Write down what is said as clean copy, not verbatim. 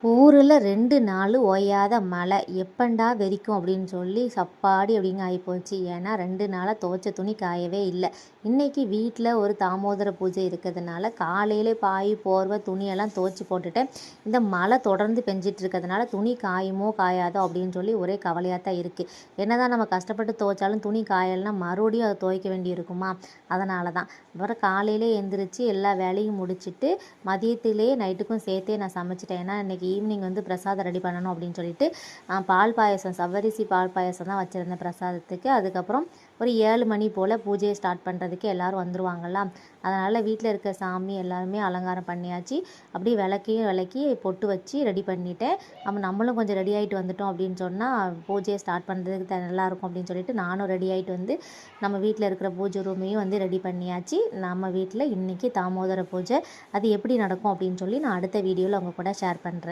ஊரில் 2 நாள் ஓயாத மழை எப்பண்டா வெறிக்கும் அப்படின்னு சொல்லி சப்பாடி அப்படிங்க ஆகிப்போச்சு. ஏன்னா 2 நாளாக துவைச்ச துணி காயவே இல்லை. இன்றைக்கி வீட்டில் ஒரு தாமோதர பூஜை இருக்கிறதுனால காலையிலே பாய் போர்வை துணியெல்லாம் துவைச்சி போட்டுட்டேன். இந்த மழை தொடர்ந்து பெஞ்சிட்டு இருக்கிறதுனால துணி காயுமோ காயாதோ அப்படின்னு சொல்லி ஒரே கவலையாக தான் இருக்குது. என்னதான் நம்ம கஷ்டப்பட்டு துவைச்சாலும் துணி காயலைன்னா மறுபடியும் அதை துவைக்க வேண்டி இருக்குமா? அதனால தான் அப்புறம் காலையிலே எழுந்திரிச்சு எல்லா வேலையும் முடிச்சுட்டு மதியத்திலே நைட்டுக்கும் சேர்த்தே நான் சமைச்சிட்டேன். ஏன்னா இன்றைக்கி ஈவினிங் வந்து பிரசாதம் ரெடி பண்ணணும் அப்படின்னு சொல்லிட்டு பால் பாயசம் சவ்வரிசி பால் பாயசம் தான் வச்சுருந்தேன் பிரசாதத்துக்கு. அதுக்கப்புறம் ஒரு 7 மணி போல் பூஜையை ஸ்டார்ட் பண்ணுறதுக்கு எல்லோரும் வந்துருவாங்கள்ல. அதனால் வீட்டில் இருக்க சாமி எல்லாருமே அலங்காரம் பண்ணியாச்சு. அப்படி விளக்கி பொட்டு வச்சு ரெடி பண்ணிவிட்டேன். நம்மளும் கொஞ்சம் ரெடி ஆகிட்டு வந்துட்டோம் அப்படின்னு சொன்னால் பூஜையை ஸ்டார்ட் பண்ணுறதுக்கு நல்லாயிருக்கும் அப்படின்னு சொல்லிட்டு நானும் ரெடி ஆகிட்டு வந்து நம்ம வீட்டில் இருக்கிற பூஜை ரூமையும் வந்து ரெடி பண்ணியாச்சு. நம்ம வீட்டில் இன்றைக்கி தாமோதர பூஜை அது எப்படி நடக்கும் அப்படின்னு சொல்லி நான் அடுத்த வீடியோவில் உங்கள் கூட ஷேர் பண்ணுறேன்.